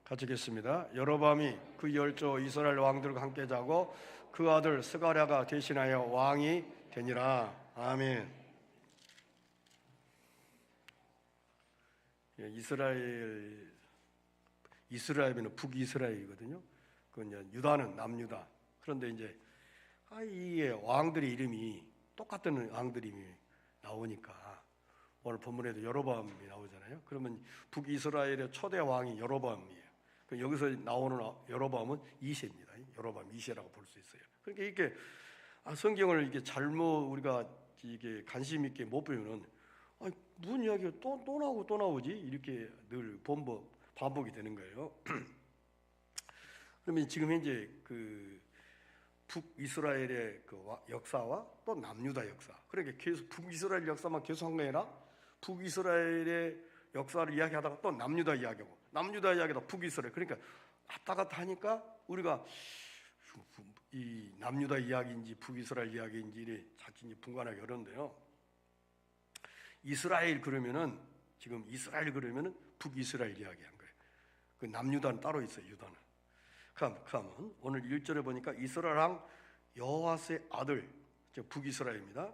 같이 읽겠습니다. 여로보암이 그 열조 이스라엘 왕들과 함께 자고 그 아들 스가랴가 대신하여 왕이 되니라. 아멘. 이스라엘은 북이스라엘이거든요. 그건 유다는 남유다. 그런데 이제 이게 왕들의 이름이 똑같은 왕들이 나오니까 오늘 본문에도 여로보암이 나오잖아요. 그러면 북이스라엘의 초대 왕이 여로보암이에요. 여기서 나오는 여로보암은 2세입니다. 여로보암 2세라고 볼 수 있어요. 그러니까 이렇게 성경을 이렇게 잘못 우리가 이게 관심 있게 못 보면은 무슨 이야기가 또 나오지? 이렇게 늘 반복이 되는 거예요. 그러면 지금 현재 그 북이스라엘의 그 역사와 또 남유다 역사, 그러니까 계속 북이스라엘 역사만 계속한 게 아니라 북이스라엘의 역사를 이야기하다가 또 남유다 이야기하고 남유다 이야기하다가 북이스라엘, 그러니까 왔다 갔다 하니까 우리가 이 남유다 이야기인지 북이스라엘 이야기인지 자칫 분간하기 어려운데요. 이스라엘 그러면은 지금 이스라엘 그러면은 북이스라엘 이야기한 거예요. 그 남유다는 따로 있어요. 유다는. 그러면 오늘 1절에 보니까 이스라엘 왕 여호아스의 아들, 북이스라엘입니다.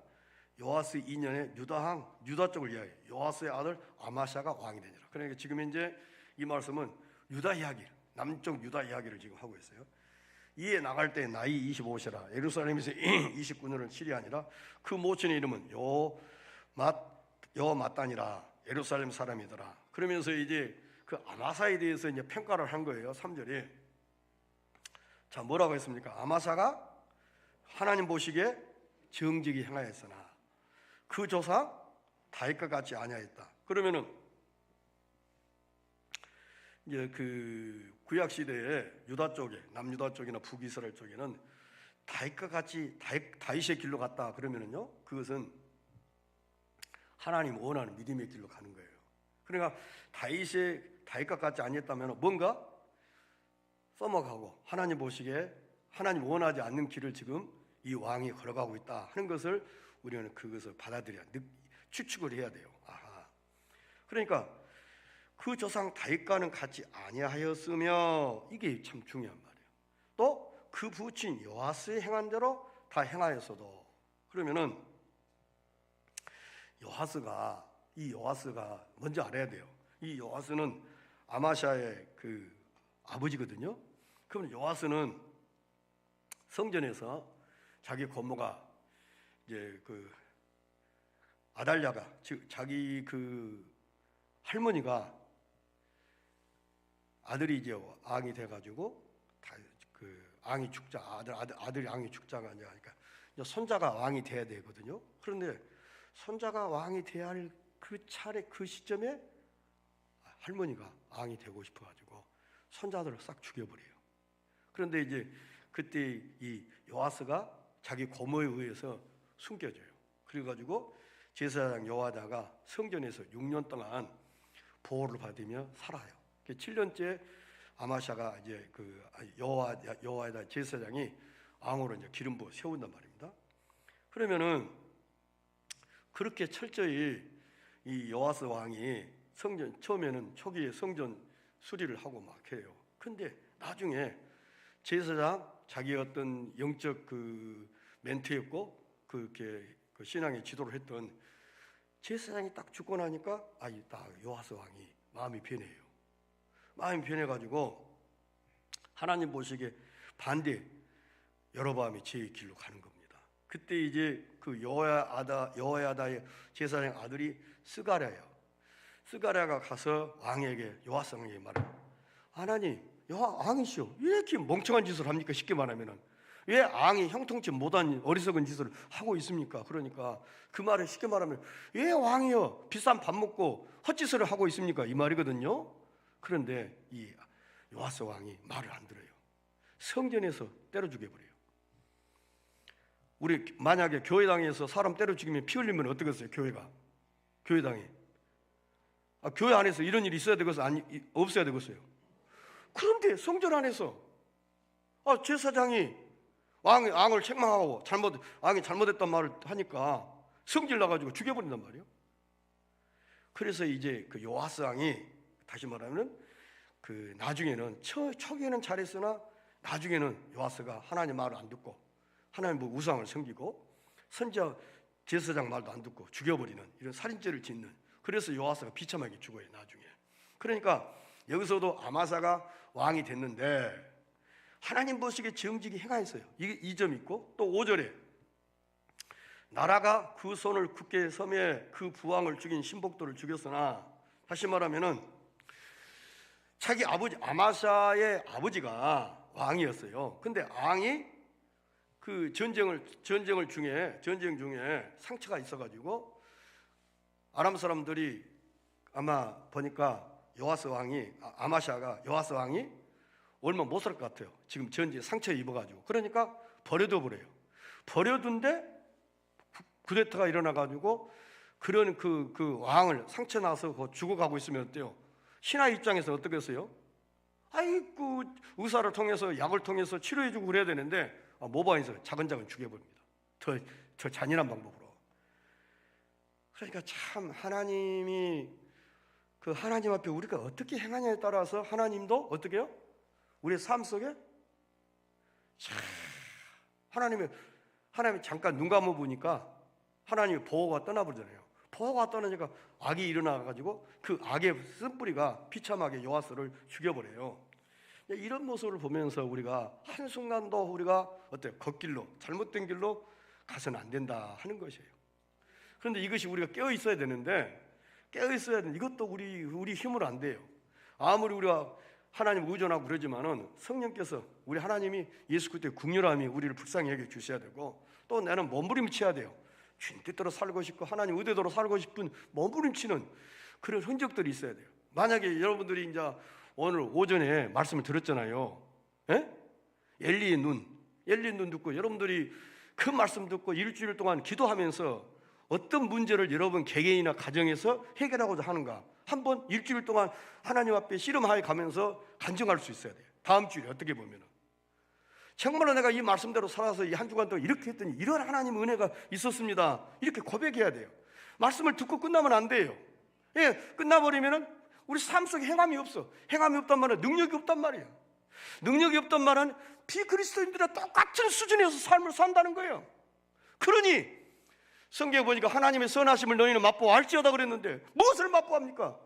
여호아스 2년에 유다 쪽을 이야기해요. 여호아스의 아들 아마샤가 왕이 되니라. 그러니까 지금 현재 이 말씀은 유다 이야기, 남쪽 유다 이야기를 지금 하고 있어요. 이에 나갈 때 나이 25세라 예루살렘에서 29년을 치리하니라. 그 모친의 이름은 여호마단이라 예루살렘 사람이더라. 그러면서 이제 그 아마사에 대해서 이제 평가를 한 거예요. 3절에 자 뭐라고 했습니까? 아마사가 하나님 보시기에 정직히 행하였으나 그 조상 다윗과 같지 아니하였다. 그러면은 이제 그 구약 시대에 유다 쪽에 남유다 쪽이나 북이스라엘 쪽에는 다윗과 같이 다윗의 길로 갔다 그러면은요, 그것은 하나님 원하는 믿음의 길로 가는 거예요. 그러니까 다윗과 같지 아니했다면 뭔가 써먹하고 하나님 보시기에 하나님 원하지 않는 길을 지금 이 왕이 걸어가고 있다 하는 것을 우리는 그것을 받아들여야, 추측을 해야 돼요. 그러니까 그 조상 다윗과는 같지 아니하였으며, 이게 참 중요한 말이에요. 또 그 부친 여호아스의 행한 대로 다 행하였어도, 그러면은 여호아스가 먼저 알아야 돼요. 이 여호아스는 아마샤의 그 아버지거든요. 그럼 여호아스는 성전에서 자기 고모가 이제 그 아달랴가, 즉 자기 그 할머니가 아들이 이제 앙이 돼가지고 그 앙이 죽자, 아들이 앙이 죽자가 아니라, 그러니까 손자가 왕이 돼야 되거든요. 그런데 손자가 왕이 돼야 할 그 차례 그 시점에 할머니가 왕이 되고 싶어가지고 손자들을 싹 죽여버려요. 그런데 이제 그때 이 여호아스가 자기 고모에 의해서 숨겨져요. 그래가지고 제사장 여호야다가 성전에서 6년 동안 보호를 받으며 살아요. 7년째 아마샤가 이제 그 여호야다 제사장이 왕으로 이제 기름 부어 세운단 말입니다. 그러면은 그렇게 철저히 이 여호아스 왕이 성전 처음에는 초기에 성전 수리를 하고 막 해요. 근데 나중에 제사장 자기 어떤 영적 그 멘트였고 그렇게 그 신앙의 지도를 했던 제사장이 딱 죽고 나니까 딱 여호아스 왕이 마음이 변해요. 마음이 변해가지고 하나님 보시기에 반대 여로보암이 제 길로 가는 겁니다. 그때 이제 그 여호야다의 제사장 아들이 스가랴가 가서 왕에게, 여호아스 왕에게 말해요. 하나님, 왕이시오, 왜 이렇게 멍청한 짓을 합니까? 쉽게 말하면은 왜 왕이 형통치 못한 어리석은 짓을 하고 있습니까? 그러니까 그 말을 쉽게 말하면 왜 왕이요 비싼 밥 먹고 헛짓을 하고 있습니까? 이 말이거든요. 그런데 이 여호아스 왕이 말을 안 들어요. 성전에서 때려 죽여버려요. 우리 만약에 교회당에서 사람 때려 죽이면 피 흘리면 어떻겠어요? 교회당에 교회 안에서 이런 일이 있어야 되겠어요? 아니, 없어야 되겠어요? 그런데 성전 안에서 제사장이 왕을 책망하고 왕이 잘못했단 말을 하니까 성질 나가지고 죽여버린단 말이에요. 그래서 이제 그 여호아스 왕이 다시 말하면 그 나중에는 초기에는 잘했으나 나중에는 요아스가 하나님 말을 안 듣고 하나님 뭐 우상을 섬기고 선지자 제사장 말도 안 듣고 죽여버리는 이런 살인죄를 짓는, 그래서 요아스가 비참하게 죽어요 나중에. 그러니까 여기서도 아마사가 왕이 됐는데 하나님 보시기에 정직히 행하였어요. 이게 2점 있고, 또 5절에 나라가 그 손을 굳게 섬에 그 부왕을 죽인 신복도를 죽였으나, 다시 말하면은 자기 아버지 아마사의 아버지가 왕이었어요. 근데 왕이 그 전쟁 중에 상처가 있어가지고 아람 사람들이 아마 보니까 요아스 왕이 아마샤가 요아스 왕이 얼마 못 살 것 같아요. 지금 전쟁 상처 입어가지고. 그러니까 버려둬 버려요. 버려둔데 쿠데타가 일어나가지고 그런 그 왕을 상처 나서 죽어가고 있으면 어때요? 신하 입장에서 어떻겠어요? 아이고 의사를 통해서 약을 통해서 치료해주고 그래야 되는데 모방해서 차근차근 죽여버립니다. 더 잔인한 방법으로. 그러니까 참 하나님이 그 하나님 앞에 우리가 어떻게 행하냐에 따라서 하나님도 어떻게 해요? 우리의 삶 속에 참 하나님이 잠깐 눈 감아 보니까 하나님의 보호가 떠나버리잖아요. 보호가 떠나니까 악이 일어나가지고 그 악의 쓴뿌리가 비참하게 요아스를 죽여버려요. 이런 모습을 보면서 우리가 한순간도 우리가 어때요? 걷길로 잘못된 길로 가서는 안 된다 하는 것이에요. 그런데 이것이 우리가 깨어 있어야 되는데, 깨어 있어야 되는 이것도 우리 힘으로 안 돼요. 아무리 우리가 하나님 의존하고 그러지만은 성령께서 우리 하나님이 예수 그리스도의 긍휼함이 우리를 불쌍히 여겨 주셔야 되고, 또 나는 몸부림쳐야 돼요. 주님 뜻대로 살고 싶고 하나님 의대로 살고 싶은 몸부림치는 그런 흔적들이 있어야 돼요. 만약에 여러분들이 이제 오늘 오전에 말씀을 들었잖아요. 엘리의 눈 듣고 여러분들이 그 말씀 듣고 일주일 동안 기도하면서 어떤 문제를 여러분 개개인이나 가정에서 해결하고자 하는가 한번 일주일 동안 하나님 앞에 씨름하여 가면서 간증할 수 있어야 돼요. 다음 주에 어떻게 보면은 정말로 내가 이 말씀대로 살아서 이 한 주간 동안 이렇게 했더니 이런 하나님 은혜가 있었습니다. 이렇게 고백해야 돼요. 말씀을 듣고 끝나면 안 돼요. 끝나버리면은 우리 삶 속에 행함이 없어. 행함이 없단 말은 능력이 없단 말이에요. 능력이 없단 말은 비그리스도인들과 똑같은 수준에서 삶을 산다는 거예요. 그러니 성경에 보니까 하나님의 선하심을 너희는 맛보아 알지어다 그랬는데 무엇을 맛보합니까?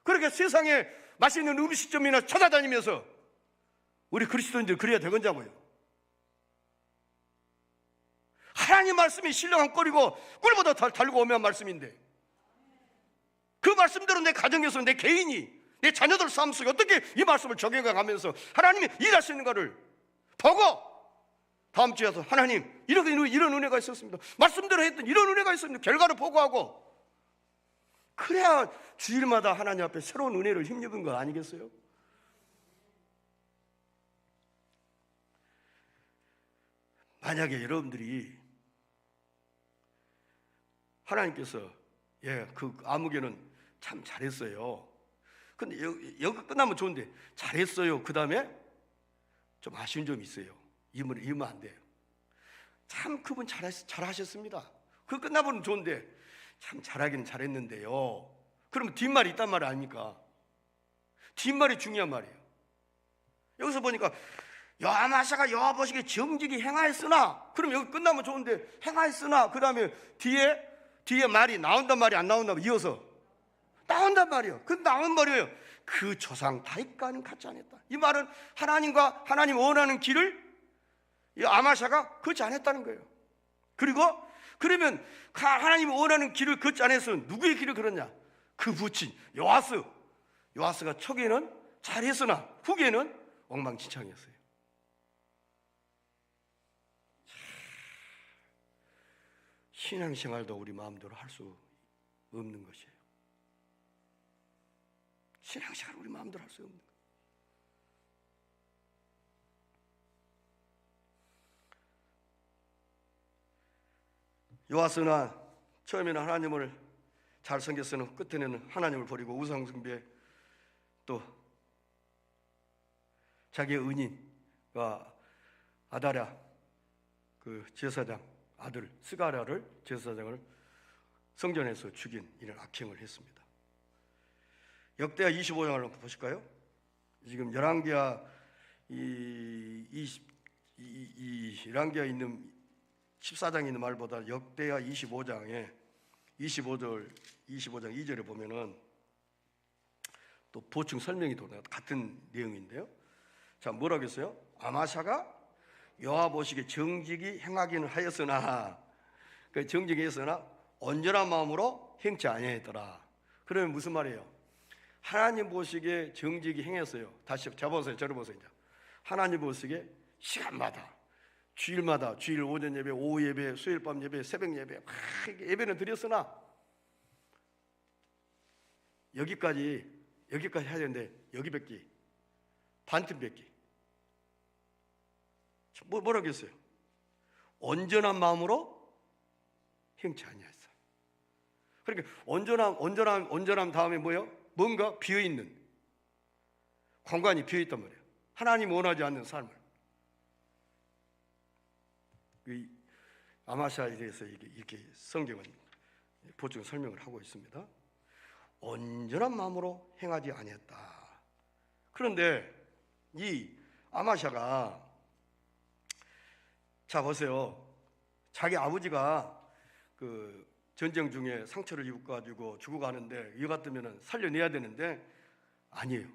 그렇게 세상에 맛있는 음식점이나 찾아다니면서 우리 그리스도인들 그래야 되겠냐고요. 하나님 말씀이 신령한 꼴이고 꿀보다 달고 오묘한 말씀인데 그 말씀대로 내 가정에서 내 개인이 내 자녀들 삶 속에 어떻게 이 말씀을 적용해 가면서 하나님이 일하시는가를 보고 다음 주에 와서 하나님 이런 은혜가 있었습니다. 말씀대로 했던 이런 은혜가 있었습니다. 결과를 보고하고 그래야 주일마다 하나님 앞에 새로운 은혜를 힘입은 거 아니겠어요? 만약에 여러분들이 하나님께서 그 아무개는 참 잘했어요. 근데 여기 끝나면 좋은데 잘했어요. 그 다음에 좀 아쉬운 점이 있어요. 이러면 안 돼요. 참 그분 잘하셨습니다. 그 끝나면 좋은데 참 잘하긴 잘했는데요. 그러면 뒷말이 있단 말 아닙니까? 뒷말이 중요한 말이에요. 여기서 보니까 여아마사가 여호와 보시기에 정직히 행하였으나, 그럼 여기 끝나면 좋은데 행하였으나 그 다음에 뒤에 말이 나온단 말이 안 나온단 말이에요. 이어서 나온단 말이에요. 그 나온 말이에요. 그 조상 다윗과는 같지 않았다. 이 말은 하나님과 하나님 원하는 길을 이 아마샤가 걷지 않았다는 거예요. 그리고 그러면 하나님이 원하는 길을 걷지 않아서 누구의 길을 걸었냐? 그 부친 요아스가 초기에는 잘했으나 후기에는 엉망진창이었어요. 신앙생활도 우리 마음대로 할 수 없는 것이에요. 신앙생활 우리 마음대로 할 수 없는 거예요. 요아스나 처음에는 하나님을 잘 섬겼으나 끝에는 하나님을 버리고 우상숭배, 또 자기의 은인과 아다랴 그 제사장 아들 스가랴를 제사장을 성전에서 죽인 이런 악행을 했습니다. 역대하 25장을 한번 보실까요? 지금 열왕기하 이 열왕기하 있는 14장에 있는 말보다 역대하 25장에 25장 2절에 보면은 또 보충 설명이 돌아요. 같은 내용인데요. 자, 뭐라고 했어요? 아마샤가 여호와 보시기에 정직이 행하기는 하였으나, 그 정직이 했으나 온전한 마음으로 행치 아니하였더라. 그러면 무슨 말이에요? 하나님 보시기에 정직이 행했어요. 다시 잡아보세요. 저를 보세요. 이제 하나님 보시기에 시간마다, 주일마다, 주일 오전 예배, 오후 예배, 수요일 밤 예배, 새벽 예배 막 예배는 드렸으나 여기까지 해야 되는데 여기 뵙기 반틈 뵙기 뭐라고 했어요? 온전한 마음으로 행치 아니하였어. 그러니까 온전함 다음에 뭐예요? 뭔가 비어있는 공간이 비어있단 말이에요. 하나님 원하지 않는 삶을. 아마샤에 대해서 이렇게 성경은 보충 설명을 하고 있습니다. 온전한 마음으로 행하지 아니했다. 그런데 이 아마샤가, 자 보세요. 자기 아버지가 그 전쟁 중에 상처를 입어가지고 죽어가는데 이거 같으면 살려내야 되는데 아니에요.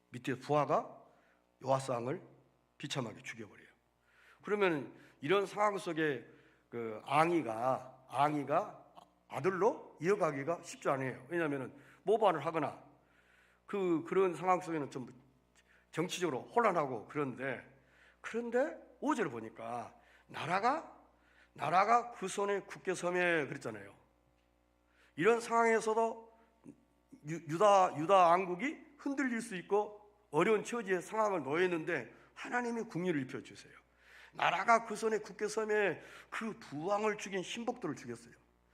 밑에 부하가 요아스왕을 비참하게 죽여버려요. 그러면 이런 상황 속에 그 앙이가 아들로 이어가기가 쉽지 않아요. 왜냐하면 모반을 하거나 그런 상황 속에는 좀 정치적으로 혼란하고 그런데 5절을 보니까 나라가 그 손에 굳게 서매 그랬잖아요. 이런 상황에서도 유다 왕국이 흔들릴 수 있고 어려운 처지의 상황을 놓였는데 하나님이 긍휼을 입혀 주세요. 나라가 그 손에 굳게 서매 그 부왕을 죽인 신복들을 죽였어요.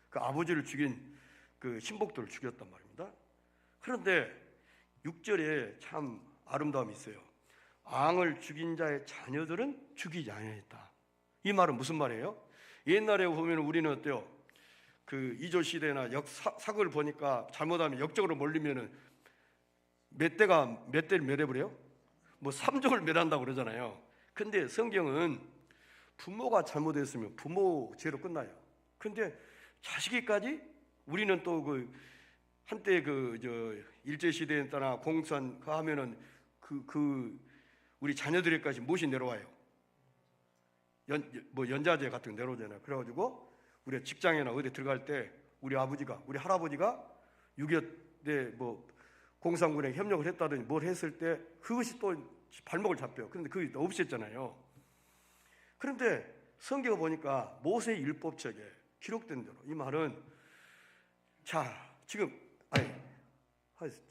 그 아버지를 죽인 그 신복들을 죽였단 말입니다. 그런데 6절에 참 아름다움이 있어요. 왕을 죽인 자의 자녀들은 죽이지 아니했다. 이 말은 무슨 말이에요? 옛날에 보면 우리는 어때요? 그 이조 시대나 사극을 보니까 잘못하면 역적으로 몰리면은 몇 대를 몇 해버려요? 뭐 3종을 멸한다고 그러잖아요. 근데 성경은 부모가 잘못했으면 부모 죄로 끝나요. 근데 자식이까지 우리는 또 그 한때 일제 시대에 따라 공산 하면은 우리 자녀들에까지 무엇이 내려와요? 연자제 같은 거 내려오잖아요. 그래가지고 우리 직장이나 어디 들어갈 때 우리 할아버지가 6.25때 공산군에 협력을 했다든지 뭘 했을 때 그것이 또 발목을 잡혀요. 그런데 그게 또 없앴잖아요. 그런데 성경을 보니까 모세의 율법책에 기록된 대로 이 말은 지금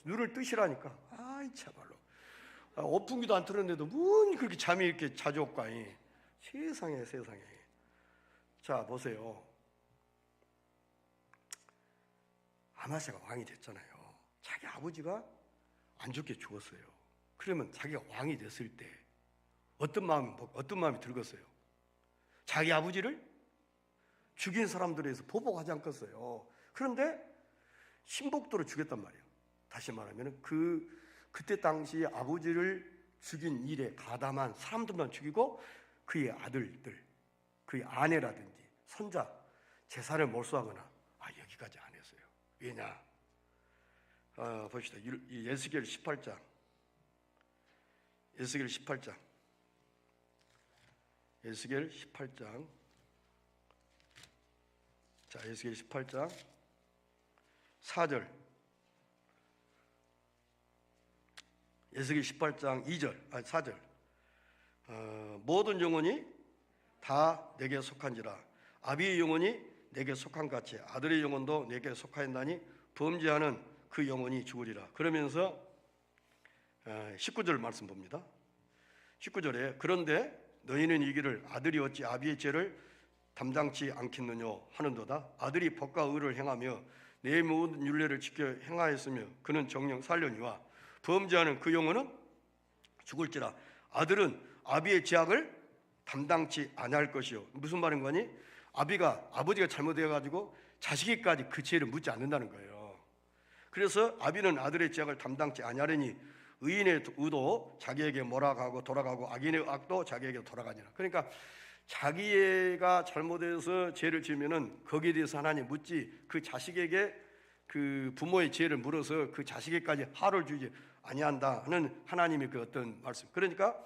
눈을 뜨시라니까 참말로 오픈기도 안 틀었는데도 뭔 그렇게 잠이 이렇게 자주 올까니. 세상에. 자 보세요. 아마샤가 왕이 됐잖아요. 자기 아버지가 안 좋게 죽었어요. 그러면 자기가 왕이 됐을 때 어떤 마음이 들겠어요? 자기 아버지를 죽인 사람들에 의해서 보복하지 않겠어요. 그런데 신복도를 죽였단 말이에요. 다시 말하면 그때 당시 아버지를 죽인 일에 가담한 사람들만 죽이고 그의 아들들, 그의 아내라든지 손자 재산을 몰수하거나 여기까지 안 했어요. 왜냐? 봅시다. 에스겔 18장. 에스겔 18장. 자, 에스겔 18장 4절. 에스겔 18장 4절. 모든 영혼이 다 내게 속한지라. 아비의 영혼이 내게 속한 같이 아들의 영혼도 내게 속하였나니 범죄하는 그 영혼이 죽으리라. 그러면서 19절 말씀 봅니다. 19절에 그런데 너희는 이기를 아들이 어찌 아비의 죄를 담당치 않겠느냐 하는도다. 아들이 법과 의를 행하며 내 모든 율례를 지켜 행하였으며 그는 정령 살려니와 범죄하는 그 영혼은 죽을지라. 아들은 아비의 죄악을 담당치 아니할 것이요. 무슨 말인 거니? 아버지가 잘못해가지고 자식이까지 그 죄를 묻지 않는다는 거예요. 그래서 아비는 아들의 죄악을 담당치 아니하려니 의인의 의도 자기에게 몰아가고 돌아가고 악인의 악도 자기에게 돌아가니라. 그러니까 자기가 잘못해서 죄를 지으면은 거기에 대해서 하나님 묻지, 그 자식에게 그 부모의 죄를 물어서 그 자식에게까지 화를 주지 아니한다 하는 하나님의 그 어떤 말씀. 그러니까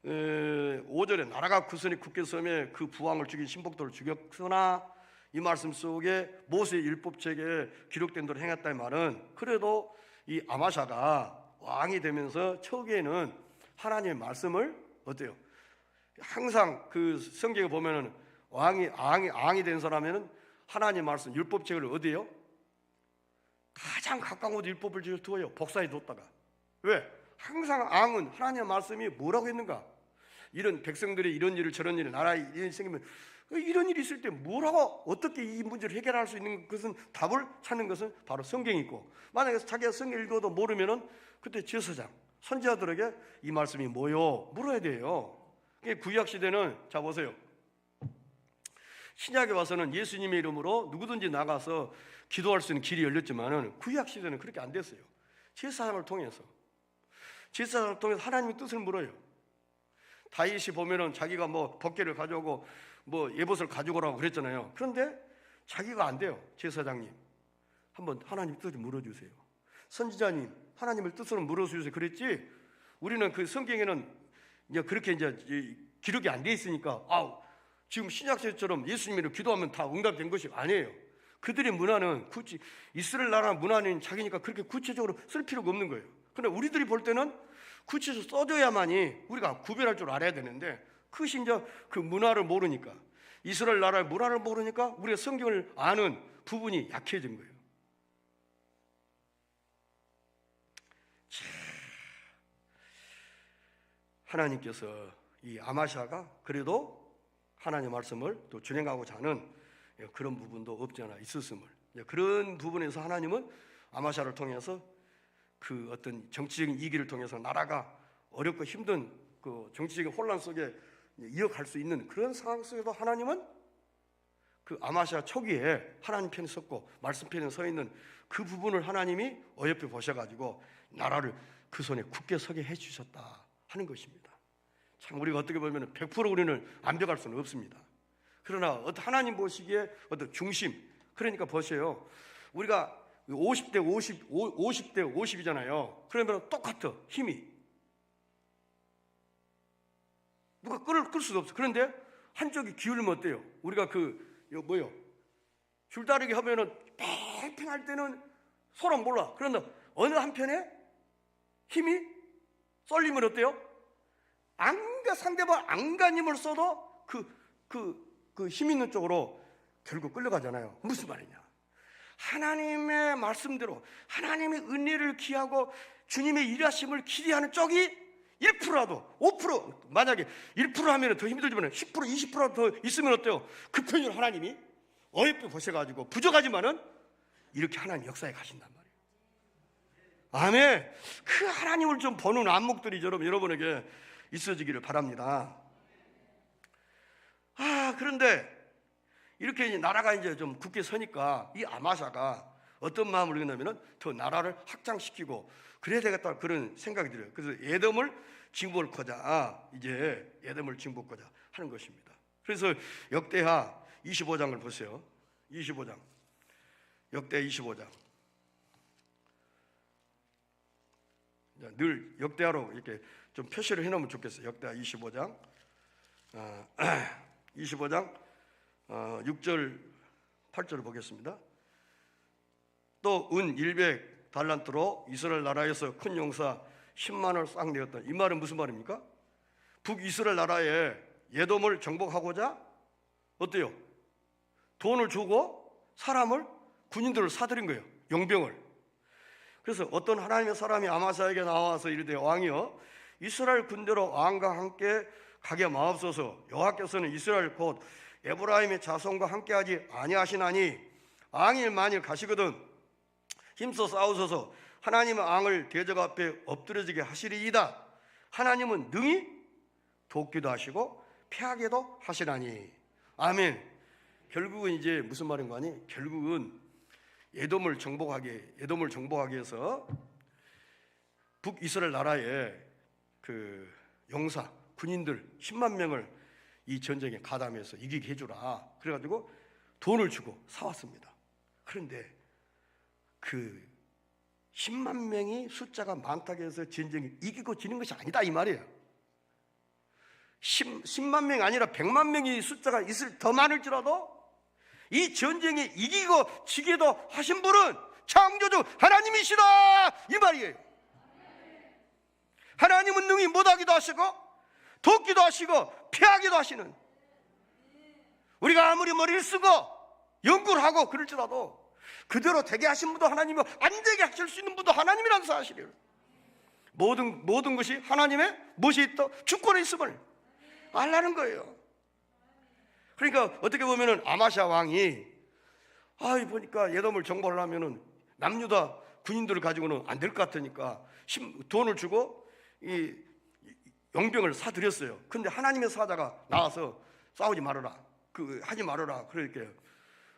5절에 나라가 굳건히 굳게 서매 그 부왕을 죽인 신복도를 죽였으나, 이 말씀 속에 모세의 율법책에 기록된 대로 행했다 이 말은, 그래도 이 아마샤가 왕이 되면서 초기에는 하나님의 말씀을 어때요? 항상 그 성경에 보면은 왕이 된 사람에는 하나님 말씀 율법책을 어디요? 가장 가까운 곳에 율법을 두어요. 복사해 뒀다가. 왜? 항상 왕은 하나님의 말씀이 뭐라고 했는가? 이런 백성들이 이런 일을 저런 일을 나라에 일이 생기면 이런 일이 있을 때 뭐라고 어떻게 이 문제를 해결할 수 있는 것은, 답을 찾는 것은 바로 성경이 있고, 만약에 자기가 성경 읽어도 모르면은 그때 제사장 선지자들에게 이 말씀이 뭐요? 물어야 돼요. 구약 시대는, 자 보세요, 신약에 와서는 예수님의 이름으로 누구든지 나가서 기도할 수 있는 길이 열렸지만은 구약 시대는 그렇게 안 됐어요. 제사장을 통해서 하나님의 뜻을 물어요. 다윗이 보면은 자기가 뭐 법궤를 가져오고 뭐 예봇을 가지고 오라고 그랬잖아요. 그런데 자기가 안 돼요. 제사장님, 한번 하나님 뜻을 물어주세요. 선지자님, 하나님의 뜻을 물어주세요. 그랬지, 우리는 그 성경에는 이제 그렇게 이제 기록이 안 돼 있으니까 지금 신약시대처럼 예수님으로 기도하면 다 응답된 것이 아니에요. 그들의 문화는 굳이 이스라엘 나라 문화는 자기니까 그렇게 구체적으로 쓸 필요가 없는 거예요. 그런데 우리들이 볼 때는 구체적으로 써줘야만이 우리가 구별할 줄 알아야 되는데, 그것이 이제 그 문화를 모르니까, 이스라엘 나라의 문화를 모르니까 우리가 성경을 아는 부분이 약해진 거예요. 하나님께서 이 아마샤가 그래도 하나님의 말씀을 또 준행하고자 하는 그런 부분도 없지 않아 있었음을, 그런 부분에서 하나님은 아마샤를 통해서 그 어떤 정치적인 이기를 통해서 나라가 어렵고 힘든 그 정치적인 혼란 속에 이어갈 수 있는 그런 상황 속에도 하나님은 그 아마샤 초기에 하나님 편에 섰고 말씀 편에 서 있는 그 부분을 하나님이 어여삐 보셔가지고 나라를 그 손에 굳게 서게 해주셨다 하는 것입니다. 참 우리가 어떻게 보면 100% 우리는 완벽할 수는 없습니다. 그러나 하나님 보시기에 어떤 중심, 그러니까 보세요, 우리가 50대 50이잖아요. 그러면 똑같아, 힘이 누가 끌 수도 없어. 그런데 한쪽이 기울면 어때요? 우리가 줄다리기 하면은 팽팽할 때는 서로 몰라. 그런데 어느 한편에 힘이 쏠리면 어때요? 상대방 안간힘을 써도 그 힘 있는 쪽으로 결국 끌려가잖아요. 무슨 말이냐? 하나님의 말씀대로 하나님의 은혜를 기하고 주님의 일하심을 기대하는 쪽이 1%라도 5%, 만약에 1% 하면 더 힘들지만 10% 20%라도 더 있으면 어때요? 그 편을 하나님이 어여삐 보셔가지고 부족하지만은 이렇게 하나님 역사에 가신단 말이에요. 아멘. 그 하나님을 좀 보는 안목들이 여러분에게 있어지기를 바랍니다. 그런데 이렇게 이제 나라가 이제 좀 굳게 서니까 이 아마샤가 어떤 마음을 갖냐면은 더 나라를 확장시키고 그래야 되겠다 그런 생각이 들어요. 그래서 에돔을 징복하자, 이제 에돔을 징복하자 하는 것입니다. 그래서 역대하 25장을 보세요. 25장, 역대 25장. 늘 역대하로 이렇게 좀 표시를 해놓으면 좋겠어요. 역대하 25장, 25장 6절 8절을 보겠습니다. 또 은 100달란트로 이스라엘 나라에서 큰 용사 10만을 싹 내었다. 이 말은 무슨 말입니까? 북이스라엘 나라에 에돔을 정복하고자 어때요? 돈을 주고 사람을, 군인들을 사들인 거예요. 용병을. 그래서 어떤 하나님의 사람이 아마사에게 나와서 이르되, 왕이여, 이스라엘 군대로 왕과 함께 가게 마옵소서. 여호와께서는 이스라엘 곧 에브라임의 자손과 함께하지 아니하시나니 왕이 만일 가시거든 힘써 싸우소서. 하나님의 왕을 대적 앞에 엎드려지게 하시리이다. 하나님은 능히 돕기도 하시고 패하게도 하시나니. 아멘. 결국은 이제 무슨 말인가 하니, 결국은 에돔을 정복하기 위해서 북이스라엘 나라의 그 용사 군인들 10만 명을 이 전쟁에 가담해서 이기게 해주라 그래가지고 돈을 주고 사왔습니다. 그런데 그 10만 명이 숫자가 많다고 해서 전쟁에 이기고 지는 것이 아니다 이 말이에요. 10만 명이 아니라 100만 명이 숫자가 있을 더 많을지라도 이 전쟁에 이기고 지게도 하신 분은 창조주 하나님이시다 이 말이에요. 하나님은 능히 못하기도 하시고 돕기도 하시고 피하기도 하시는, 우리가 아무리 머리를 쓰고 연구를 하고 그럴지라도 그대로 되게 하신 분도 하나님이고 안 되게 하실 수 있는 분도 하나님이라는 사실이에요. 모든 것이 하나님의 무엇이 있다? 주권에 있음을 알라는 거예요. 그러니까 어떻게 보면은 아마샤 왕이 보니까 에돔을 정벌을 하면은 남유다 군인들을 가지고는 안 될 것 같으니까 돈을 주고 이 용병을 사들였어요. 근데 하나님의 사자가 나와서 싸우지 말아라, 하지 말아라. 그러니까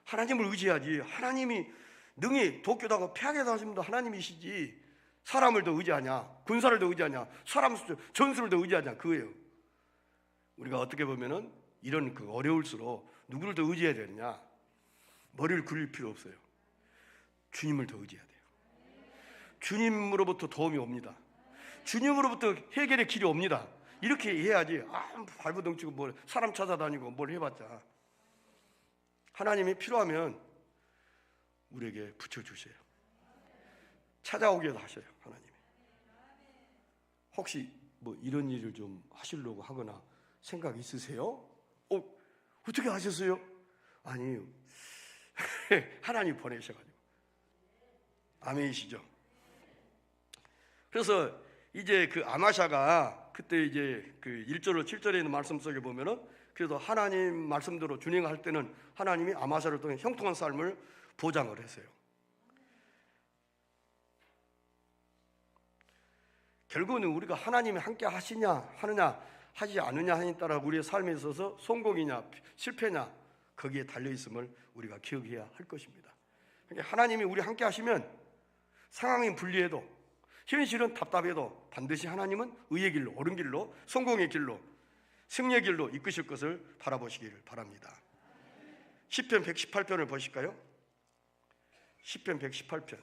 하나님을 의지하지, 하나님이 능히 돕기도 하고 피하게도 하시는 분도 하나님이시지 사람을 더 의지하냐, 군사를 더 의지하냐, 사람 전술을 더 의지하냐, 그거예요. 우리가 어떻게 보면은 이런 어려울수록 누구를 더 의지해야 되느냐? 머리를 굴릴 필요 없어요. 주님을 더 의지해야 돼요. 주님으로부터 도움이 옵니다. 주님으로부터 해결의 길이 옵니다. 이렇게 해야지 발버둥치고 뭘 사람 찾아다니고 뭘 해봤자. 하나님이 필요하면 우리에게 붙여주세요. 찾아오게도 하셔요. 하나님이. 혹시 뭐 이런 일을 좀 하시려고 하거나 생각 있으세요? 어떻게 하셨어요? 아니요. 하나님 보내셔가지고. 아멘이시죠? 그래서 이제 그 아마샤가 그때 이제 그 1절로 7절에 있는 말씀 속에 보면은 그래도 하나님 말씀대로 준행할 때는 하나님이 아마샤를 통해 형통한 삶을 보장을 했어요. 결국은 우리가 하나님이 함께 하시냐 하느냐 하지 않느냐 하느냐에 따라 우리의 삶에 있어서 성공이냐 실패냐 거기에 달려있음을 우리가 기억해야 할 것입니다. 그러니까 하나님이 우리 함께 하시면 상황이 불리해도 현실은 답답해도 반드시 하나님은 의의 길로, 옳은 길로, 성공의 길로, 승리의 길로 이끄실 것을 바라보시기를 바랍니다. 시편 118편을 보실까요? 시편 118편.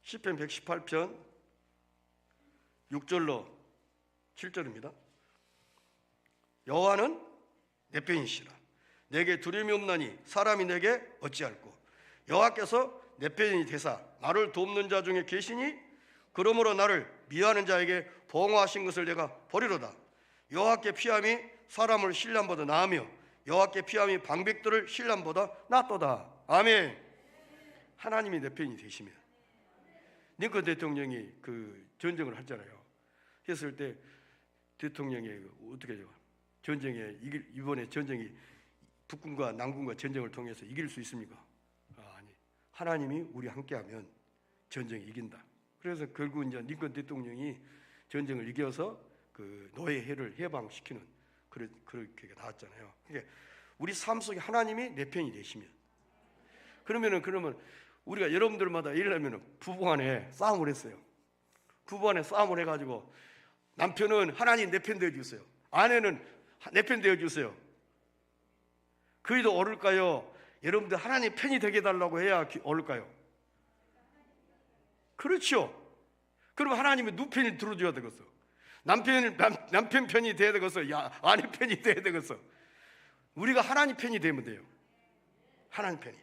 시편 118편 6절로 7절입니다. 여호와는 내 편이시라. 내게 두려움이 없나니 사람이 내게 어찌할꼬. 여호와께서 내 편이 되사 나를 돕는 자 중에 계시니 그러므로 나를 미워하는 자에게 보응하신 것을 내가 보리로다. 여호와께 피함이 사람을 신람보다 나으며 여호와께 피함이 방백들을 신람보다 낫도다. 아멘. 하나님이 내 편이 되시면 링컨 대통령이 그 전쟁을 했잖아요. 했을 때 대통령이 어떻게 전쟁에 이번에 전쟁이 북군과 남군과 전쟁을 통해서 이길 수 있습니까? 아니, 하나님이 우리 함께하면 전쟁이 이긴다. 그래서 결국 이제 링컨 대통령이 전쟁을 이겨서 그 노예해를 해방시키는 그렇게 나왔잖아요. 그러니까 우리 삶 속에 하나님이 내 편이 되시면 그러면 우리가 여러분들마다 이러려면 부부간에 싸움을 했어요. 부부간에 싸움을 해가지고 남편은 하나님 내 편 되어주세요. 아내는 내 편 되어주세요. 그이도 오를까요? 여러분들 하나님 편이 되게 해달라고 해야 오를까요? 그렇죠. 그럼 하나님이 누 편이 들어줘야 되겠어. 남편 편이 돼야 되겠어. 아내 편이 돼야 되겠어. 우리가 하나님 편이 되면 돼요. 하나님 편이.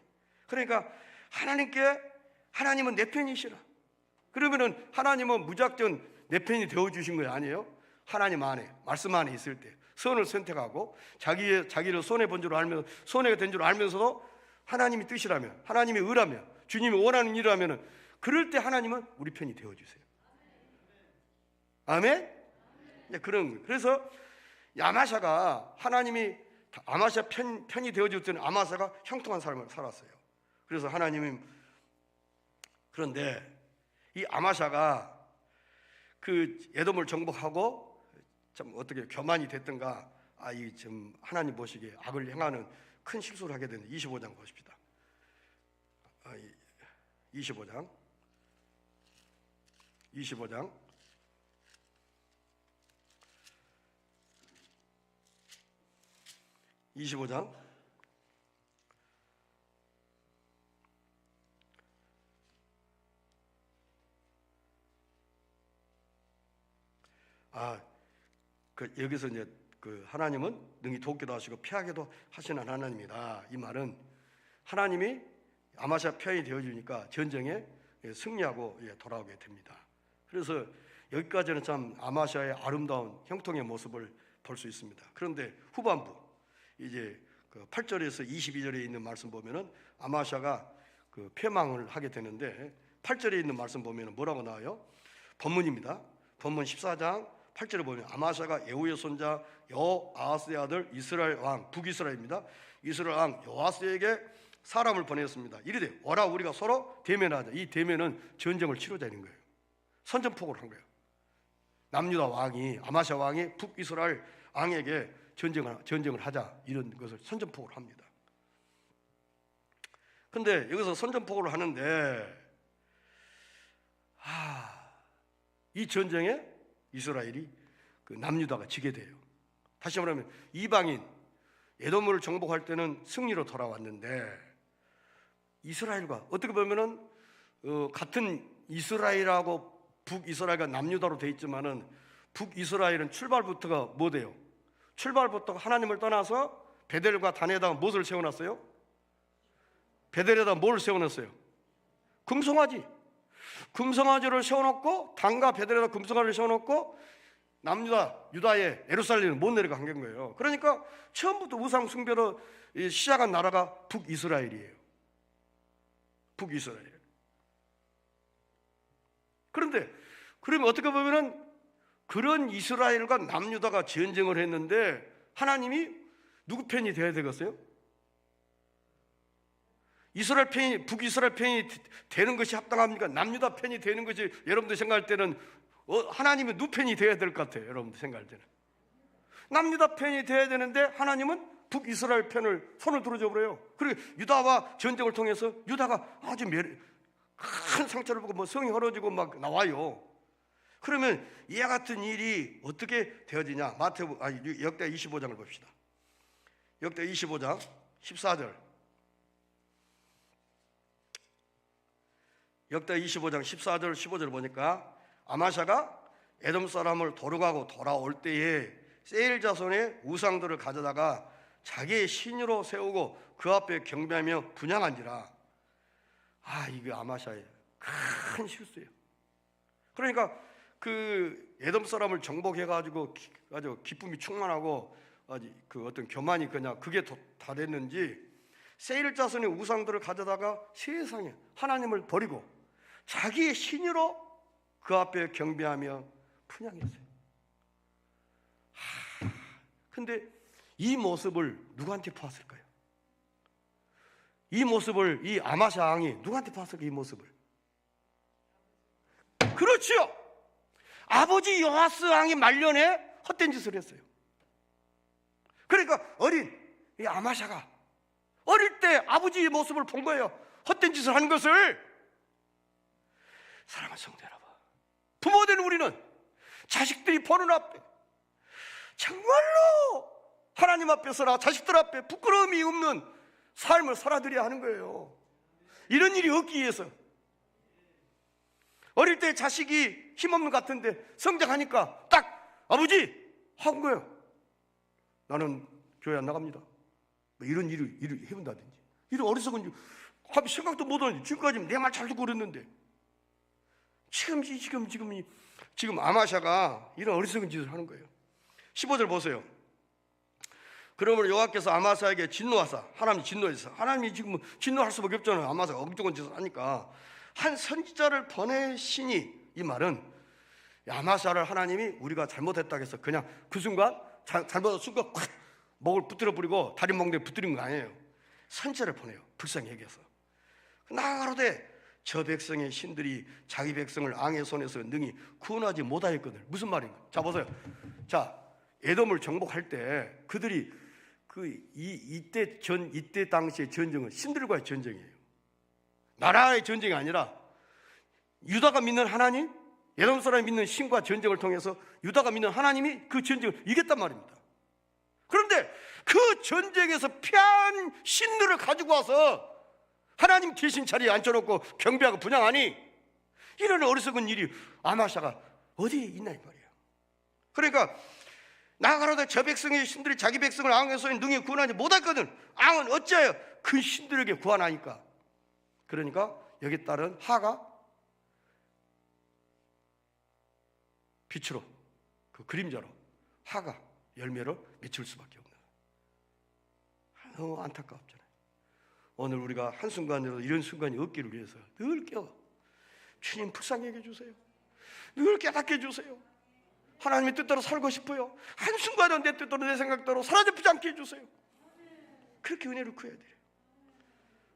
그러니까 하나님은 내 편이시라. 그러면은 하나님은 무작정 내 편이 되어주신 거 아니에요? 하나님 안에, 말씀 안에 있을 때 선을 선택하고 자기를 손해본 줄 알면서, 손해가 된 줄 알면서도 하나님이 뜻이라면, 하나님이 의라면, 주님이 원하는 일을 하면은 그럴 때 하나님은 우리 편이 되어주세요. 아멘? 그래서 아마샤가 하나님이 아마샤 편이 되어줄 때는 아마샤가 형통한 삶을 살았어요. 그래서 하나님이 그런데 이 아마샤가 그 에돔을 정복하고 참 어떻게 교만이 됐던가 이 좀 하나님 보시기에 악을 행하는 큰 실수를 하게 되는 25장 보십시다. 25장 25장 여기서 이제 하나님은 능히 돕기도 하시고 피하게도 하시는 하나님이다. 이 말은 하나님이 아마샤 편이 되어주니까 전쟁에 승리하고 돌아오게 됩니다. 그래서 여기까지는 참 아마샤의 아름다운 형통의 모습을 볼 수 있습니다. 그런데 후반부 이제 8절에서 22절에 있는 말씀 보면은 아마샤가 패망을 하게 되는데 8절에 있는 말씀 보면은 뭐라고 나와요? 본문입니다. 본문 14장 8절에 보면 아마샤가 예후의 손자 여아하스의 아들 이스라엘 왕 북이스라엘입니다. 이스라엘 왕 여아하스에게 사람을 보냈습니다. 이르되 오라 우리가 서로 대면하자. 이 대면은 전쟁을 치르자는 거예요. 선전포고를 한 거예요. 남유다 왕이 아마샤 왕이 북이스라엘 왕에게 전쟁을 하자 이런 것을 선전포고를 합니다. 근데 여기서 선전포고를 하는데 이 전쟁에 이스라엘이 남유다가 지게 돼요. 다시 말하면 이방인 에돔을 정복할 때는 승리로 돌아왔는데 이스라엘과 어떻게 보면은 같은 이스라엘하고 북이스라엘과 남유다로 돼 있지만은 북이스라엘은 출발부터가 뭐 돼요? 출발부터가 하나님을 떠나서 베델과 단에다가 무엇을 세워놨어요? 베델에다 뭘 세워놨어요? 금송아지. 금송아지를 세워놓고 단과 베델에다 금송아지를 세워놓고 유다의 예루살렘은 못 내려간 거예요. 그러니까 처음부터 우상 숭배로 시작한 나라가 북이스라엘이에요. 북이스라엘. 그런데 그러면 어떻게 보면은 그런 이스라엘과 남유다가 전쟁을 했는데 하나님이 누구 편이 돼야 되겠어요? 이스라엘 편이 북이스라엘 편이 되는 것이 합당합니까? 남유다 편이 되는 것이 여러분들 생각할 때는 하나님은 누구 편이 돼야 될 것 같아요? 여러분들 생각할 때는 남유다 편이 돼야 되는데 하나님은 북이스라엘 편을 손을 들어줘 버려요. 그리고 유다와 전쟁을 통해서 유다가 아주 큰 상처를 보고 뭐 성이 헐어지고 막 나와요. 그러면 이와 같은 일이 어떻게 되어지냐? 역대 25장을 봅시다. 역대 25장 14절. 역대 25장 14절 15절 보니까 아마샤가 에돔 사람을 도륙하고 돌아올 때에 세일 자손의 우상들을 가져다가 자기의 신으로 세우고 그 앞에 경배하며 분향한지라. 이게 아마샤의 큰 실수예요. 그러니까 에돔 사람을 정복해가지고 아주 기쁨이 충만하고 어떤 교만이 그게 다 됐는지 세일 자손의 우상들을 가져다가 세상에 하나님을 버리고 자기의 신으로 그 앞에 경배하며 분향했어요. 근데 이 모습을 누구한테 보았을까요? 이 모습을 이 아마샤 왕이 누구한테 보았을까요? 이 모습을. 그렇지요. 아버지 여아스 왕이 말년에 헛된 짓을 했어요. 그러니까 어린 이 아마샤가 어릴 때 아버지의 모습을 본 거예요. 헛된 짓을 한 것을. 사랑하는 성도 여러분, 부모된 우리는 자식들이 보는 앞에 정말로 하나님 앞에서나 자식들 앞에 부끄러움이 없는 삶을 살아드려야 하는 거예요. 이런 일이 없기 위해서. 어릴 때 자식이 힘없는 것 같은데 성장하니까 딱 아버지 한 거예요. 나는 교회 안 나갑니다. 이런 일을 해본다든지. 이런 어리석은 생각도 못하는데 지금까지 내 말 잘 듣고 그랬는데 지금 아마샤가 이런 어리석은 짓을 하는 거예요. 15절 보세요. 그러므로 여호와께서 아마샤에게 진노하사, 하나님이 진노해서, 하나님이 지금 진노할 수밖에 없잖아요. 아마샤가 엉뚱한 짓을 하니까 한 선지자를 보내시니, 이 말은 아마샤를 하나님이 우리가 잘못했다고 해서 그냥 그 순간 잘못한 순간 콱 목을 붙들어 버리고 다리 몽둥이에 붙들인 거 아니에요. 선지자를 보내요. 불쌍히 얘기해서 나가로되 저 백성의 신들이 자기 백성을 왕의 손에서 능히 구원하지 못하였거든. 무슨 말인가? 자 보세요. 자, 에돔을 정복할 때 그들이 이때 당시의 전쟁은 신들과의 전쟁이에요. 나라의 전쟁이 아니라 유다가 믿는 하나님, 에돔 사람이 믿는 신과 전쟁을 통해서 유다가 믿는 하나님이 그 전쟁을 이겼단 말입니다. 그런데 그 전쟁에서 패한 신들을 가지고 와서 하나님 계신 자리에 앉혀놓고 경배하고 분향하니 이런 어리석은 일이 아마샤가 어디에 있나 이 말이에요. 그러니까 나가로다 저 백성의 신들이 자기 백성을 앙에서 능히 구원하지 못했거든. 앙은 어찌하여 큰 신들에게 구원하니까. 그러니까 여기 따른 하가 빛으로, 그 그림자로 하가 열매로 맺힐 수밖에 없는, 너무 안타깝잖아요. 오늘 우리가 한순간이라도 이런 순간이 없기를 위해서 늘 깨워 주님 불쌍히 해주세요. 늘 깨닫게 해주세요. 하나님의 뜻대로 살고 싶어요. 한순간은 내 뜻대로 내 생각대로 사라지지 않게 해주세요. 그렇게 은혜를 구해야 돼요.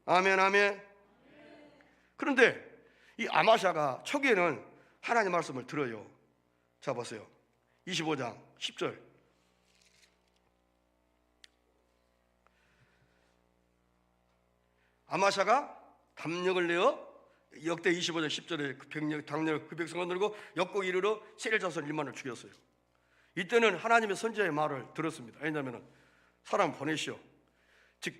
아멘 아멘. 그런데 이 아마샤가 초기에는 하나님 말씀을 들어요. 자 보세요. 25장 10절. 아마샤가 담력을 내어 역대 25장 10절에 그 백성을 들고 역곡 이르러 세일 자손 1만을 죽였어요. 이때는 하나님의 선지자의 말을 들었습니다. 왜냐하면 사람 보내시오. 즉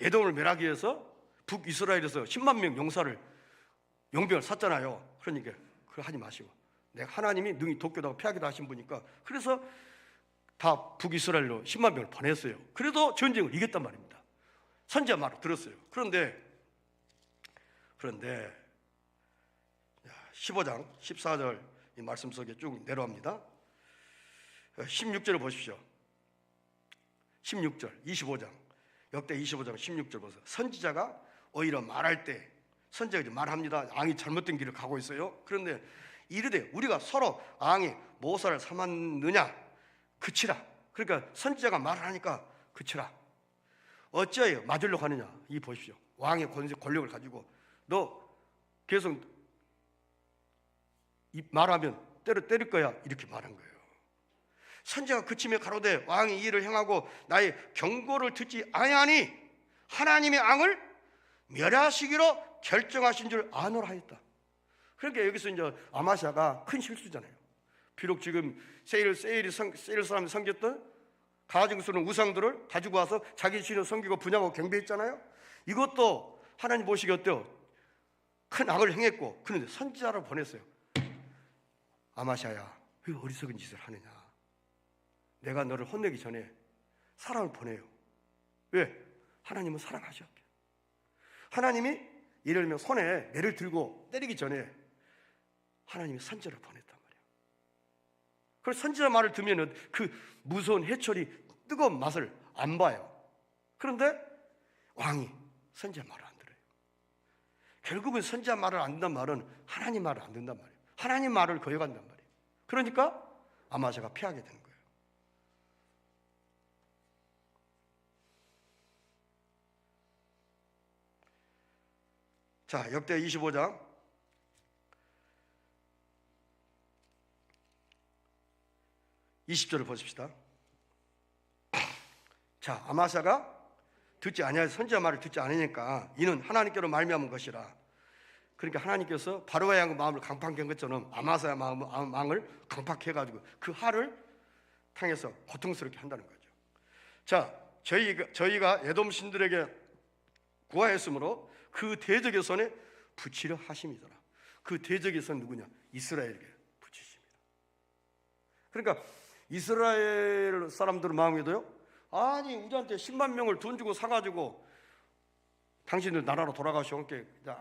에돔을 멸하기 위해서 북이스라엘에서 10만 명 용병을 샀잖아요. 그러니까 그걸 하지 마시고, 내가 하나님이 능히 돕기도 하고 피하기도 하신 분이니까, 그래서 다 북이스라엘로 10만 명을 보냈어요. 그래도 전쟁을 이겼단 말입니다. 선지자 말을 들었어요. 그런데 15장 14절 이 말씀 속에 쭉 내려옵니다. 16절을 보십시오. 16절 25장 역대 25장 16절 보세요. 선지자가 오히려 말할 때 선지자가 말합니다. 앙이 잘못된 길을 가고 있어요. 그런데 이르되 우리가 서로 앙이 모사를 삼았느냐 그치라. 그러니까 선지자가 말을 하니까 그치라. 어찌하여 맞으려고 하느냐. 이 보십시오. 왕의 권력을 가지고 너 계속 말하면 때릴 거야, 이렇게 말한 거예요. 선지자가 그침에 가로되 왕이 이 일을 행하고 나의 경고를 듣지 아니하니 하나님의 앙을 멸하시기로 결정하신 줄 아노라 하였다. 그러니까 여기서 이제 아마샤가 큰 실수잖아요. 비록 지금 세일 사람이 섬겼던 가증스러운 우상들을 가지고 와서 자기 신을 섬기고 분양하고 경배했잖아요. 이것도 하나님 보시기 어때요? 큰 악을 행했고, 그런데 선지자를 보냈어요. 아마샤야, 왜 어리석은 짓을 하느냐. 내가 너를 혼내기 전에 사람을 보내요. 왜? 하나님은 사랑하셨게. 하나님이 예를 들면 손에 매를 들고 때리기 전에 하나님이 선지자를 보냈단 말이에요. 그래서 선지자 말을 들으면 그 무서운 해철이 뜨거운 맛을 안 봐요. 그런데 왕이 선지자 말을 안 들어요. 결국은 선지자 말을 안 듣는 말은 하나님 말을 안 듣는단 말이에요. 하나님 말을 거역한단 말이에요. 그러니까 아마샤가 피하게 되는 거예요. 자, 역대 25장 20절을 보십시다. 자, 아마샤가 듣지 아니하여 선지자 말을 듣지 않으니까 이는 하나님께로 말미암은 것이라. 그러니까 하나님께서 바로의 마음을 강팍한 것처럼 아마사의 마음을 강팍해가지고 그 하를 당해서 고통스럽게 한다는 거죠. 자, 저희가 에돔 신들에게 구하였으므로 그 대적의 손에 붙이려 하심이더라. 그 대적의 손 누구냐? 이스라엘에게 붙이십니다. 그러니까 이스라엘 사람들 마음에도요, 아니 우리한테 10만 명을 돈 주고 사가지고 당신들 나라로 돌아가시오.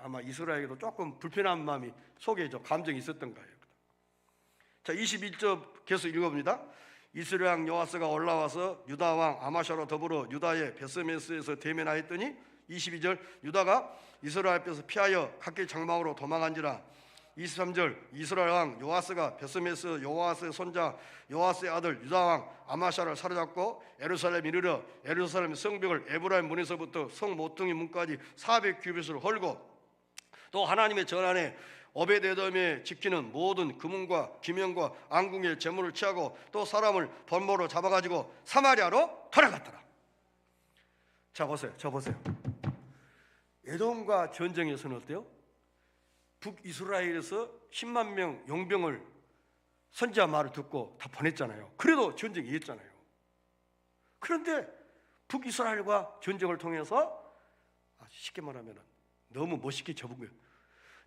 아마 이스라엘에게도 조금 불편한 마음이 속에 감정이 있었던 거예요. 자, 21절 계속 읽어봅니다. 이스라엘 왕 요아스가 올라와서 유다 왕 아마샤로 더불어 유다의 베스메스에서 대면하였더니 22절 유다가 이스라엘 앞에서 피하여 각기 장막으로 도망한지라. 23절 이스라엘 왕 요아스가 베스메스 요아스의 손자 요아스의 아들 유다 왕 아마샤를 사로잡고 예루살렘에 이르러 예루살렘 성벽을 에브라임 문에서부터 성 모퉁이 문까지 400규빗으로 헐고 또 하나님의 전안에 오베데돔에 지키는 모든 금은과 기명과 앙궁의 재물을 취하고 또 사람을 번모로 잡아가지고 사마리아로 돌아갔더라. 자 보세요. 저 보세요. 에돔과 전쟁에서는 어때요? 북이스라엘에서 10만 명 용병을 선지자 말을 듣고 다 보냈잖아요. 그래도 전쟁이 이겼잖아요. 그런데 북이스라엘과 전쟁을 통해서 쉽게 말하면 너무 멋있게 접은 거예요.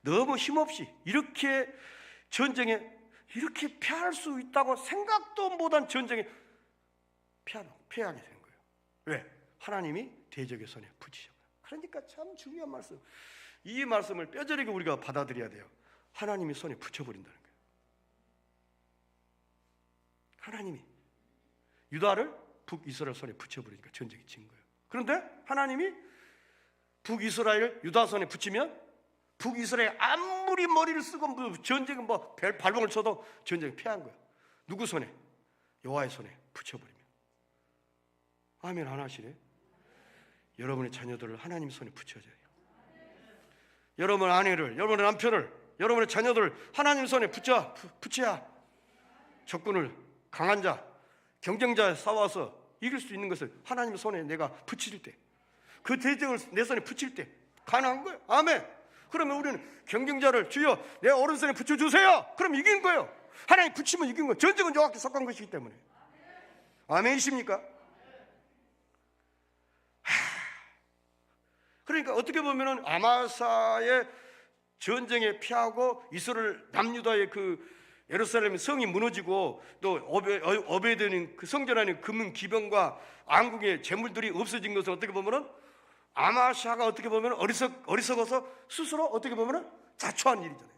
너무 힘없이 이렇게 전쟁에 이렇게 패할 수 있다고 생각도 못한 전쟁에 패하게 된 거예요. 왜? 하나님이 대적의 손에 붙이셨어요. 그러니까 참 중요한 말씀. 이 말씀을 뼈저리게 우리가 받아들여야 돼요. 하나님이 손에 붙여버린다는 거예요. 하나님이 유다를 북이스라엘 손에 붙여버리니까 전쟁이 진 거예요. 그런데 하나님이 북이스라엘 유다 손에 붙이면 북이스라엘 아무리 머리를 쓰고 전쟁은 발봉을 쳐도 전쟁이 패한 거예요. 누구 손에? 여호와의 손에 붙여버리면. 아멘 안 하시네? 여러분의 자녀들을 하나님 손에 붙여줘요. 여러분 아내를, 여러분의 남편을, 여러분의 자녀들을 하나님 손에 붙여야 적군을 강한 자, 경쟁자에 싸워서 이길 수 있는 것을 하나님 손에 내가 붙일 때, 그 대적을 내 손에 붙일 때 가능한 거예요. 아멘. 그러면 우리는 경쟁자를 주여 내 오른손에 붙여주세요. 그럼 이긴 거예요. 하나님 붙이면 이긴 거예요. 전쟁은 정확히 속한 것이기 때문에. 아멘이십니까? 그러니까 어떻게 보면은 아마사의 전쟁에 피하고 이스라엘 남유다의 그 예루살렘 성이 무너지고 또 오베드는 그 성전 안에 금은 기병과 왕궁의 재물들이 없어진 것은 어떻게 보면은 아마샤가 어떻게 보면 어리석어서 스스로 어떻게 보면 자초한 일이잖아요.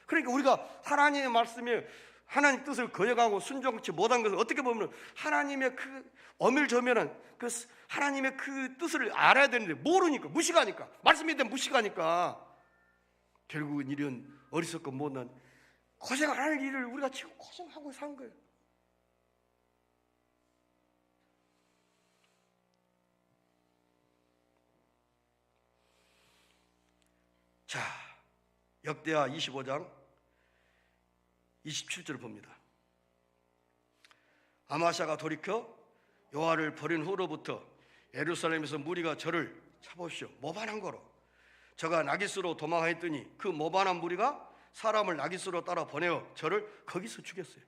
그러니까 우리가 하나님의 말씀에 하나님 뜻을 거역하고 순종치 못한 것은 어떻게 보면 하나님의 그 어밀저밀한 그 하나님의 그 뜻을 알아야 되는데 모르니까 무식하니까 말씀에 대한 무식하니까 결국은 이런 어리석고 못난 고생 안 할 일을 우리가 지금 고생하고 산 거예요. 자, 역대하 25장 27절을 봅니다. 아마샤가 돌이켜 여호와를 버린 후로부터 예루살렘에서 무리가 저를 찾아보십시오. 모반한 거로 저가 나깃으로 도망하였더니 그 모반한 무리가 사람을 나깃으로 따라 보내어 저를 거기서 죽였어요.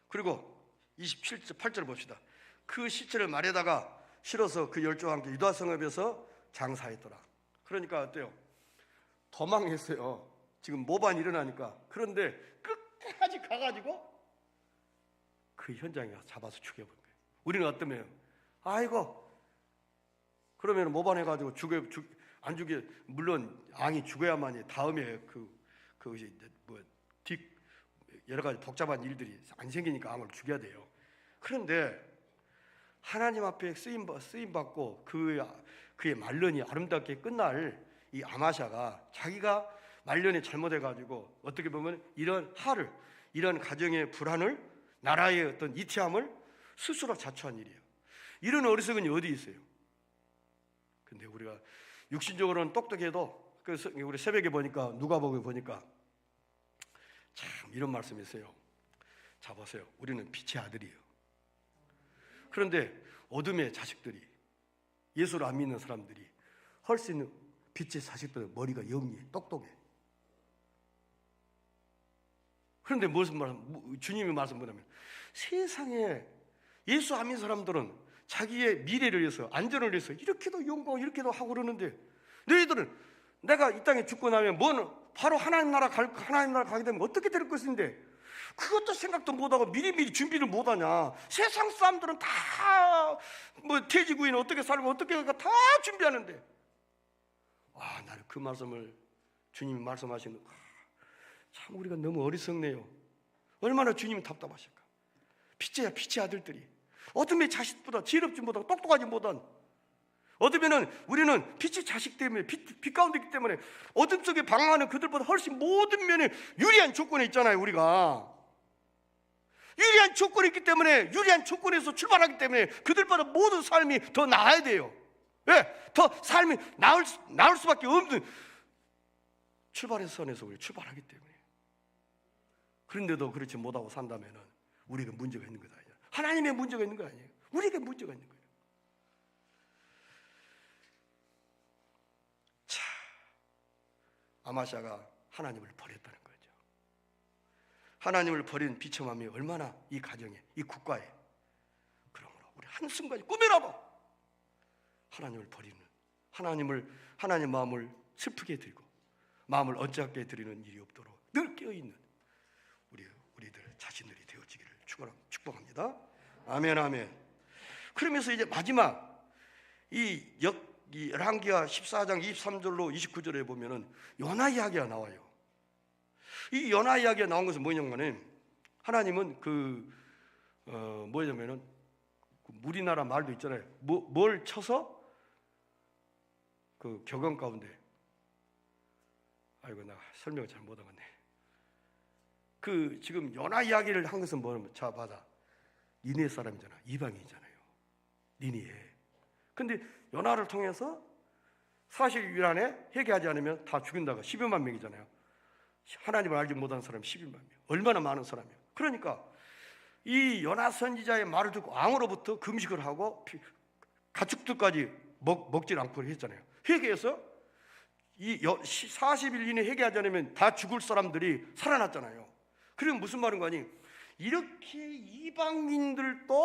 그리고 27절 봅시다. 그 시체를 말에다가 실어서 그 열조와 함께 유다 성읍에서 장사했더라. 그러니까 어때요? 도망했어요. 지금 모반이 일어나니까. 그런데 끝까지 가가지고 그 현장에 잡아서 죽여본 거예요. 우리는 어떠면 아이고 그러면 모반해가지고 안 죽여 물론 왕이 죽어야만이 다음에 여러 가지 복잡한 일들이 안 생기니까 왕을 죽여야 돼요. 그런데 하나님 앞에 쓰임 받고 그의 말년이 아름답게 끝날 이 아마샤가 자기가 말년에 잘못해가지고 어떻게 보면 이런 이런 가정의 불안을 나라의 어떤 이태함을 스스로 자초한 일이에요. 이런 어리석은이 어디 있어요? 근데 우리가 육신적으로는 똑똑해도 우리 새벽에 보니까 누가복음에 보니까 참 이런 말씀이 있어요. 자 보세요. 우리는 빛의 아들이에요. 그런데 어둠의 자식들이 예수를 안 믿는 사람들이 훨씬 빛의 자식들은 머리가 영리해, 똑똑해. 그런데 무슨 주님이 말씀 뭐냐면 세상에 예수 안 믿는 사람들은 자기의 미래를 위해서 안전을 위해서 이렇게도 연구하고 이렇게도 하고 그러는데 너희들은 내가 이 땅에 죽고 나면 바로 하나님 나라 가게 되면 어떻게 될 것인데 그것도 생각도 못하고 미리미리 준비를 못하냐. 세상 사람들은 다 퇴직후에는 어떻게 살고 어떻게 할까 다 준비하는데 나는 그 말씀을 주님이 말씀하시는 참 우리가 너무 어리석네요. 얼마나 주님이 답답하실까. 빛의 아들들이 어둠의 자식보다 지혜롭지 못하고 똑똑하지 못한 어둠에는 우리는 빛의 자식 때문에 빛 가운데 있기 때문에 어둠 속에 방황하는 그들보다 훨씬 모든 면에 유리한 조건에 있잖아요. 우리가 유리한 조건이 있기 때문에 유리한 조건에서 출발하기 때문에 그들보다 모든 삶이 더 나아야 돼요. 왜? 더 삶이 나을 수밖에 없는 출발의 선에서 우리 출발하기 때문에. 그런데도 그렇지 못하고 산다면 우리가 문제가 있는 것 아니에요. 하나님의 문제가 있는 거 아니에요. 우리에게 문제가 있는 거예요. 아마샤가 하나님을 버렸다는 거죠. 하나님을 버린 비참함이 얼마나 이 가정에, 이 국가에. 그러므로 우리 한순간에 꿈이라도 하나님을 버리는, 하나님 마음을 슬프게 드리고 마음을 언짢게 드리는 일이 없도록 늘 깨어있는 우리들 자신들이 되어지기를 축복합니다. 아멘, 아멘. 그러면서 이제 마지막 이 열왕기하 14장 23절로 29절에 보면은 요나 이야기가 나와요. 이 요나 이야기가 나온 것은 뭐냐면은 하나님은 뭐냐면은 우리나라 말도 있잖아요. 뭘 쳐서 그 격언 가운데, 아이고 나 설명을 잘 못하겠네. 그 지금 요나 이야기를 한 것은 뭐냐면, 자 봐라, 니네 사람이잖아, 이방인이잖아요, 니네. 근데 요나를 통해서 40일 안에 회개하지 않으면 다 죽인다가 12만 명이잖아요. 하나님을 알지 못한 사람이 12만 명, 얼마나 많은 사람이에요. 그러니까 이 요나 선지자의 말을 듣고 왕으로부터 금식을 하고 가축들까지 먹질 않고 했잖아요. 회개해서 이 40일 이내 회개하지 않으면 다 죽을 사람들이 살아났잖아요. 그럼 무슨 말인 거니? 이렇게 이방인들도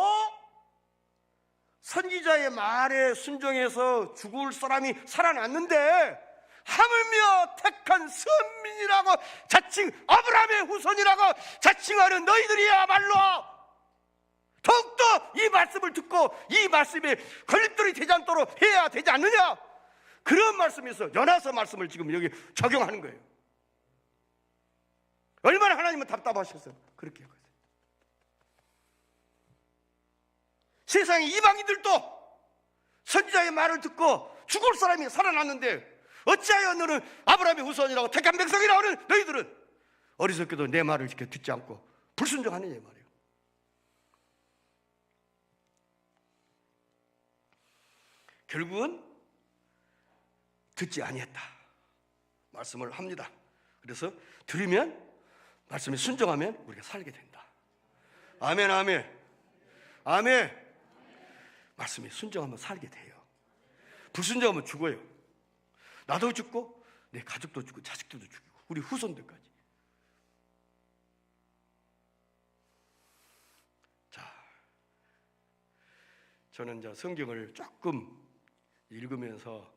선지자의 말에 순종해서 죽을 사람이 살아났는데, 하물며 택한 선민이라고 자칭, 아브라함의 후손이라고 자칭하는 너희들이야말로 더욱더 이 말씀을 듣고 이 말씀에 걸림돌이 되지 않도록 해야 되지 않느냐? 그런 말씀에서 요나서 말씀을 지금 여기 적용하는 거예요. 얼마나 하나님은 답답하셨어요. 그렇게 해요. 세상의 이방인들도 선지자의 말을 듣고 죽을 사람이 살아났는데, 어찌하여 너는 아브라함의 후손이라고 택한 백성이라고 하는 너희들은 어리석게도 내 말을 지켜 듣지 않고 불순종하느냐 말이에요. 결국은 듣지 아니했다 말씀을 합니다. 그래서 들으면, 말씀에 순종하면 우리가 살게 된다. 아멘, 아멘, 아멘. 말씀에 순종하면 살게 돼요. 불순종하면 죽어요. 나도 죽고 내 가족도 죽고 자식들도 죽이고 우리 후손들까지. 자, 저는 이제 성경을 조금 읽으면서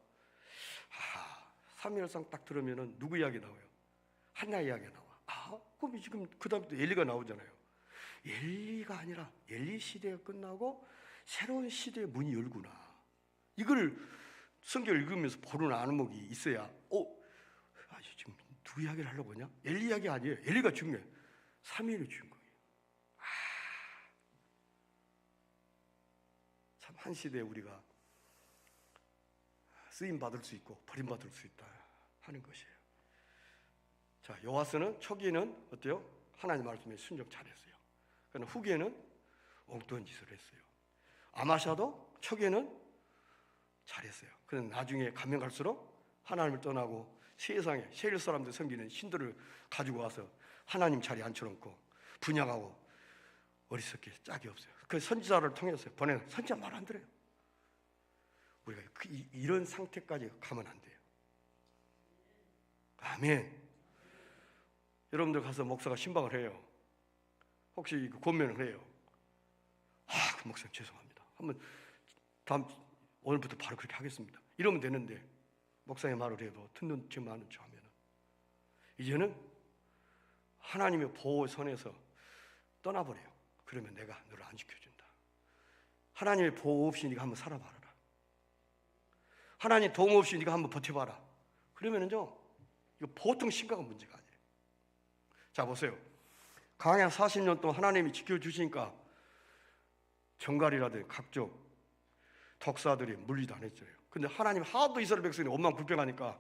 사무엘상 딱 들으면은 누구 이야기 나와요? 한나 이야기가 나와. 그럼 지금 그 다음부터 엘리가 나오잖아요. 엘리가 아니라 엘리 시대가 끝나고 새로운 시대의 문이 열구나. 이걸 성경을 읽으면서 보는 안목이 있어야, 지금 누구 이야기를 하려고 하냐? 엘리 이야기 아니에요. 엘리가 중요해요. 사무엘이 주인공이에요. 참 한 시대에 우리가 쓰임 받을 수 있고 버림받을 수 있다 하는 것이에요. 자, 요아스는 초기에는 어때요? 하나님 말씀에 순종 잘했어요. 그러나 후기에는 엉뚱한 짓을 했어요. 아마샤도 초기에는 잘했어요. 그런데 나중에 가면 갈수록 하나님을 떠나고 세상에 세일 사람들 섬기는 신들을 가지고 와서 하나님 자리에 앉혀놓고 분양하고 어리석게 짝이 없어요. 그 선지자를 통해서 보내는 선지자 말 안 들어요. 우리가 이런 상태까지 가면 안 돼요. 아멘. 여러분들 가서 목사가 신방을 해요. 혹시 권면을 해요. 그 목사님 죄송합니다. 한번 오늘부터 바로 그렇게 하겠습니다. 이러면 되는데, 목사의 말을 해도 듣는 척 마는 척 하면 이제는 하나님의 보호선에서 떠나버려요. 그러면 내가 너를 안 지켜준다. 하나님의 보호 없이 네가 한번 살아봐라. 하나님 도움 없이 네가 한번 버텨봐라. 그러면은요, 이거 보통 심각한 문제가 아니에요. 자, 보세요. 광야 40년 동안 하나님이 지켜주시니까 정갈이라든지 각종 독사들이 물리도 안 했어요. 근데 하나님 하도 이스라엘 백성이 원망불평하니까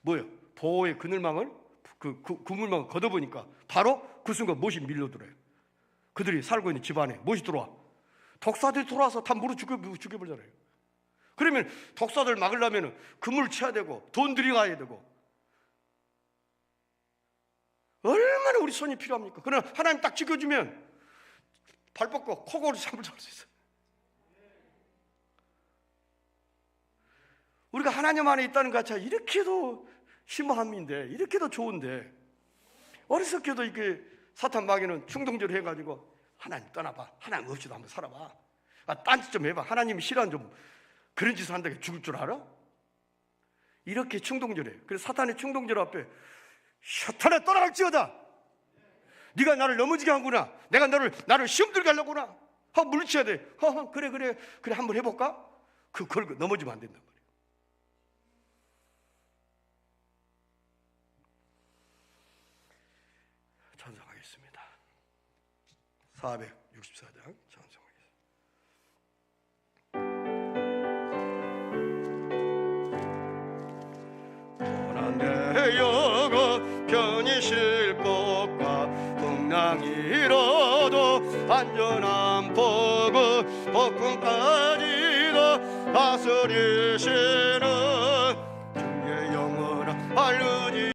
뭐예요? 보호의 그늘망을, 그물망을 걷어보니까 바로 그 순간 못이 밀려들어요. 그들이 살고 있는 집안에 못이 들어와. 독사들이 들어와서 다 물어 죽여버리잖아요. 그러면 독사들 막으려면 그물을 쳐야 되고 돈 들여가야 되고 얼마나 우리 손이 필요합니까? 그러나 하나님 딱 지켜주면 발 뻗고 코골이 잠을 잘 수 있어요. 우리가 하나님 안에 있다는 것 자체가 이렇게도 심함인데 이렇게 더 좋은데 어리석게도 이렇게 사탄 마귀는 충동적으로 해가지고 하나님 떠나봐, 하나님 없이도 한번 살아봐, 딴짓 좀 해봐, 하나님이 싫어하는 좀 그런 짓을 한다고 죽을 줄 알아? 이렇게 충동적이래. 그래서 사탄의 충동적 앞에 사탄아 떠나갈지어다, 네가 나를 넘어지게 하구나, 내가 나를 시험 들게 하려구나 하고 물리쳐야 돼. 그래 한번 해볼까? 그걸 넘어지면 안 된단 말이에요. 찬송하겠습니다. 464장 찬송하겠습니다. 고난의 여고 편히 쉴 곳과 풍랑이 이뤄도 안전한 복음 복음까지도 다스리시는